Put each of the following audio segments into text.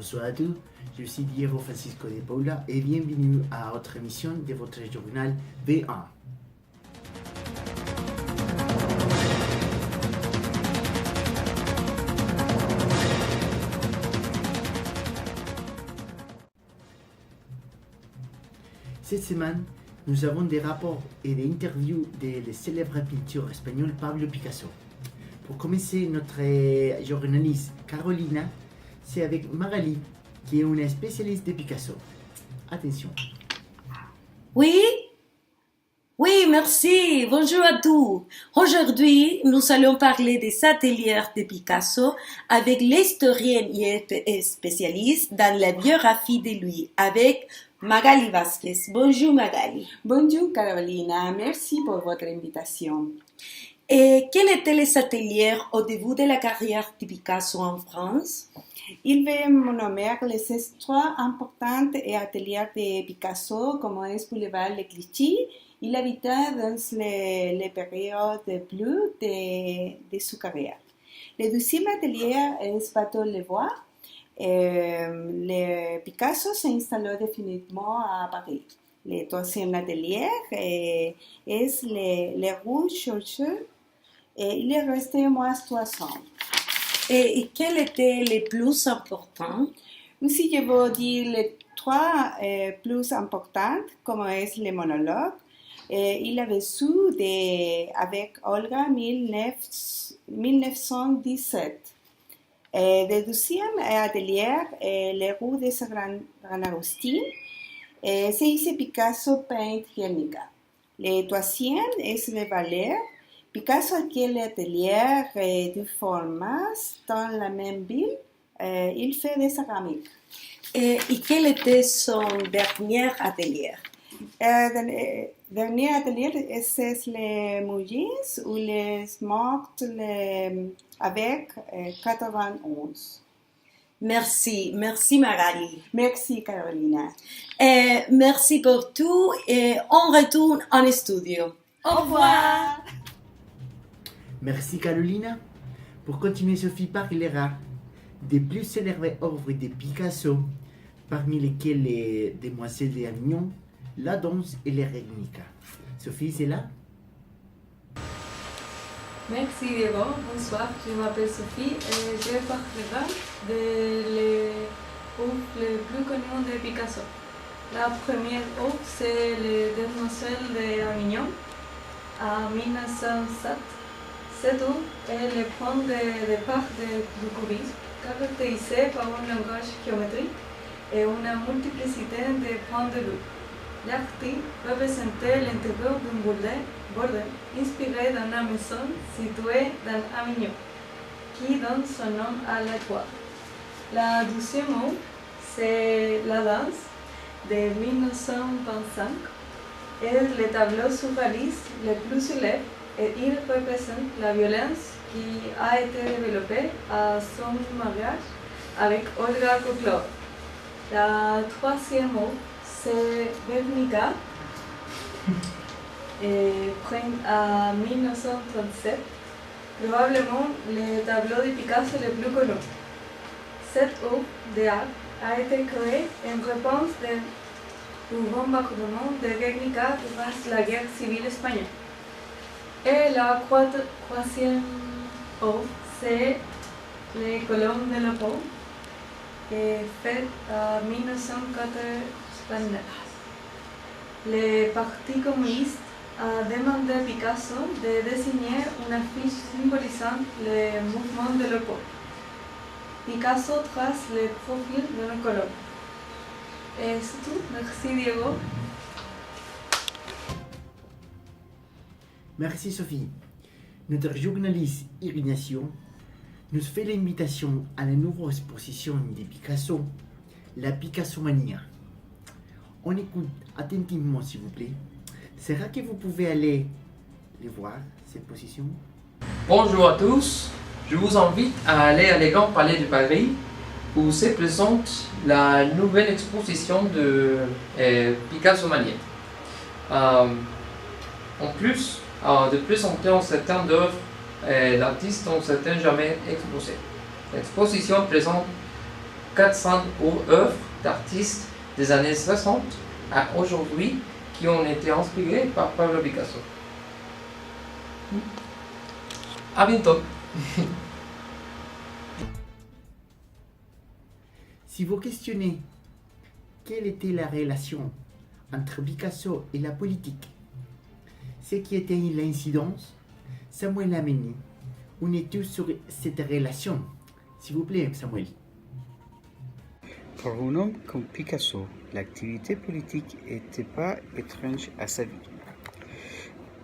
Bonsoir à tous, je suis Diego Francisco de Paula et bienvenue à votre émission de votre journal V1. Cette semaine, nous avons des rapports et des interviews de célèbre pinteur espagnol Pablo Picasso. Pour commencer, notre journaliste Carolina, c'est avec Magali, qui est une spécialiste de Picasso. Attention. Oui, merci. Bonjour à tous. Aujourd'hui, nous allons parler des ateliers de Picasso avec l'historienne et spécialiste dans la biographie de lui, avec Magali Vasquez. Bonjour Magali. Bonjour Carolina, merci pour votre invitation. Et quels étaient les ateliers au début de la carrière de Picasso en France? Il va me nommer les trois importants ateliers de Picasso, comme est Boulevard Les Clichy. Il habitait dans les périodes bleus de sa carrière. Le deuxième atelier est Bateau Les Voies. Picasso s'installe définitivement à Paris. Le troisième atelier est les Rue Chauchat. Il est resté moins 3 ans. Et quel était le plus important? Aussi, je veux dire les trois plus importants, comme est le monologue. Il avait su avec Olga 1917. Le deuxième atelier, les rues de Saint-Agustin, c'est ici Picasso peint Guernica. Le troisième est le Valais. Picasso a l'atelier du format dans la même ville. Il fait des céramiques. Et quel était son dernier atelier? Dernier atelier, c'est les Mougins ou les mortes avec 91. Merci Magali. Merci Carolina. Merci pour tout et on retourne en studio. Au revoir. Merci Carolina. Pour continuer, Sophie parlera des plus célèbres œuvres de Picasso, parmi lesquelles les Demoiselles d'Avignon, La Danse et les Guernica. Sophie, c'est là? Merci Diego, bonsoir, je m'appelle Sophie et je parlerai des œuvres les plus connues de Picasso. La première œuvre, c'est Les Demoiselles d'Avignon, en 1907. Cette œuvre est le point de départ du cubisme, caractérisé par un langage géométrique et une multiplicité de points de vue. L'artiste représentait l'intérieur d'un bordel inspiré d'une maison située dans Avignon, qui donne son nom à la toile. La deuxième œuvre, c'est La Danse de 1925, est le tableau surréaliste le plus célèbre et il représente la violence qui a été développée à son mariage avec Olga Koklova. La troisième œuvre, c'est Guernica, peint en 1937, probablement le tableau de Picasso le plus connu. Cette œuvre d'art a été créée en réponse au bombardement de Guernica durant la guerre civile espagnole. Et la troisième œuvre, c'est Les Colommes de la Pau, faite en 1989. Le Parti communiste a demandé à Picasso de dessiner une affiche symbolisant le mouvement de la Pau. Picasso trace le profil de la colombe. Et c'est tout. Merci Diego. Merci Sophie. Notre journaliste Ignacio nous fait l'invitation à la nouvelle exposition de Picasso, la Picassomania. On écoute attentivement s'il vous plaît. Sera que vous pouvez aller les voir, cette exposition? Bonjour à tous, je vous invite à aller à le Grand Palais de Paris où se présente la nouvelle exposition de Picassomania. En plus de présenter un certain d'œuvres, l'artiste n'a jamais exposé. L'exposition présente 400 œuvres d'artistes des années 60 à aujourd'hui qui ont été inspirées par Pablo Picasso. À bientôt. Si vous questionnez quelle était la relation entre Picasso et la politique, ce qui était l'incidence, Samuel a mené une étude sur cette relation. S'il vous plaît, Samuel. Pour un homme comme Picasso, l'activité politique n'était pas étrange à sa vie.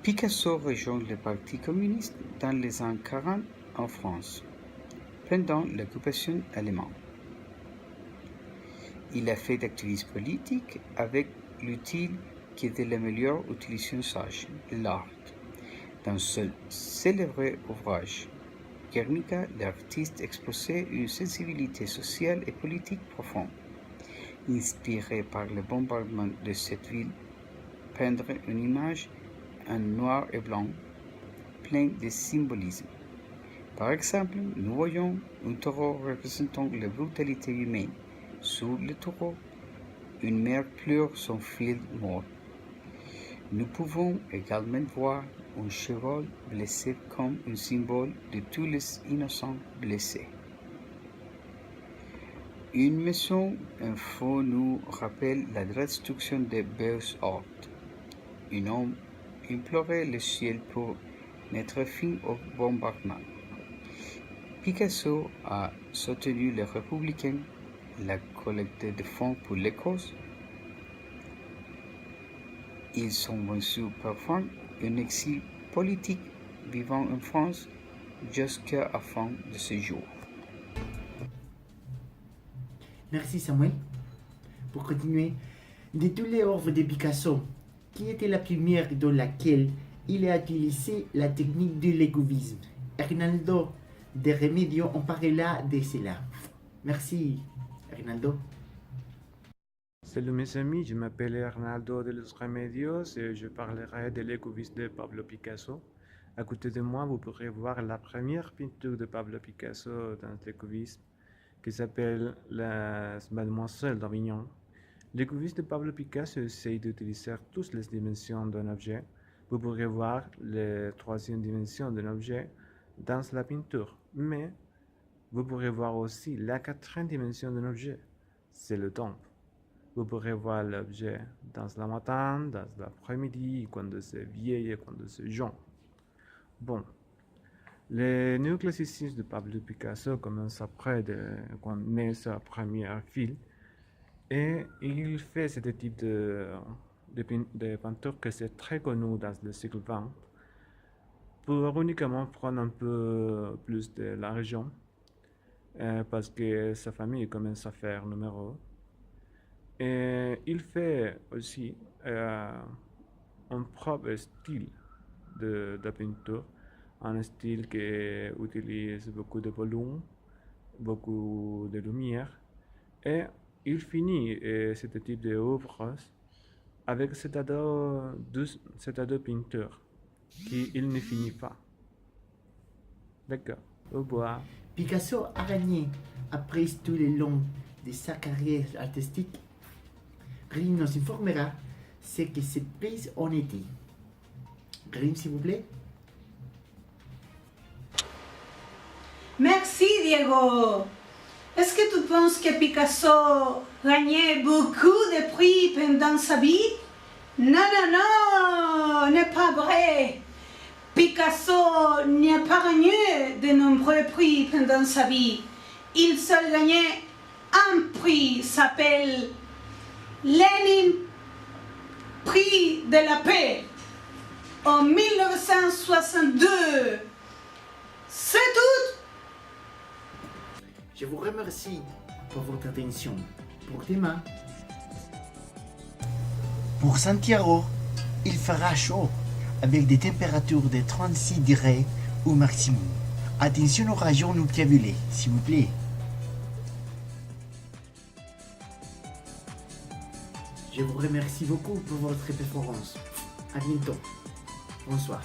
Picasso rejoint le Parti communiste dans les années 40 en France, pendant l'occupation allemande. Il a fait d'activisme politique avec l'outil qui était la meilleure utilisation sage, l'art. Dans ce célèbre ouvrage, Guernica, l'artiste exposait une sensibilité sociale et politique profonde. Inspiré par le bombardement de cette ville, peindre une image en noir et blanc, pleine de symbolisme. Par exemple, nous voyons un taureau représentant la brutalité humaine. Sous le taureau, une mère pleure son fils mort. Nous pouvons également voir un cheval blessé comme un symbole de tous les innocents blessés. Une maison info nous rappelle la destruction des Beaux-Arts. Un homme implorait le ciel pour mettre fin au bombardement. Picasso a soutenu les républicains, la collecte de fonds pour les causes. Ils sont reçus parfois un exil politique vivant en France jusqu'à la fin de ce jour. Merci Samuel. Pour continuer, de toutes les œuvres de Picasso, qui était la première dans laquelle il a utilisé la technique de l'égoïsme? Arnaldo de Remedio en parlera de cela. Merci Arnaldo. Salut mes amis, je m'appelle Arnaldo de los Remedios et je parlerai de l'égoïsme de Pablo Picasso. À côté de moi, vous pourrez voir la première peinture de Pablo Picasso dans l'égoïsme qui s'appelle La Mademoiselle d'Avignon. L'égoïsme de Pablo Picasso essaie d'utiliser toutes les dimensions d'un objet. Vous pourrez voir la troisième dimension d'un objet dans la peinture, mais vous pourrez voir aussi la quatrième dimension d'un objet, c'est le temps. Vous pourrez voir l'objet dans la matin, dans l'après-midi, quand c'est vieil et quand c'est jeune. Bon, le néoclassicisme de Pablo Picasso commence après quand naît sa première fille et il fait ce type de peinture que c'est très connu dans le siècle XX pour uniquement prendre un peu plus de l'argent parce que sa famille commence à faire numéro. Et il fait aussi un propre style de peinture, un style qui utilise beaucoup de volume, beaucoup de lumière, et il finit ce type d'œuvre avec cet ado peinture qu'il ne finit pas. D'accord, au revoir. Picasso a gagné, après tout le long de sa carrière artistique, Grim nous informera ce que cette prise en était. Grim, s'il vous plaît. Merci Diego. Est-ce que tu penses que Picasso gagnait beaucoup de prix pendant sa vie? Non, non, non, n'est pas vrai. Picasso n'a pas gagné de nombreux prix pendant sa vie. Il seul gagnait un prix, s'appelle Lénine, prix de la paix, en 1962. C'est tout. Je vous remercie pour votre attention. Pour demain. Pour Santiago, il fera chaud avec des températures de 36 degrés au maximum. Attention aux rayons ultraviolets, s'il vous plaît. Je vous remercie beaucoup pour votre performance. À bientôt. Bonsoir.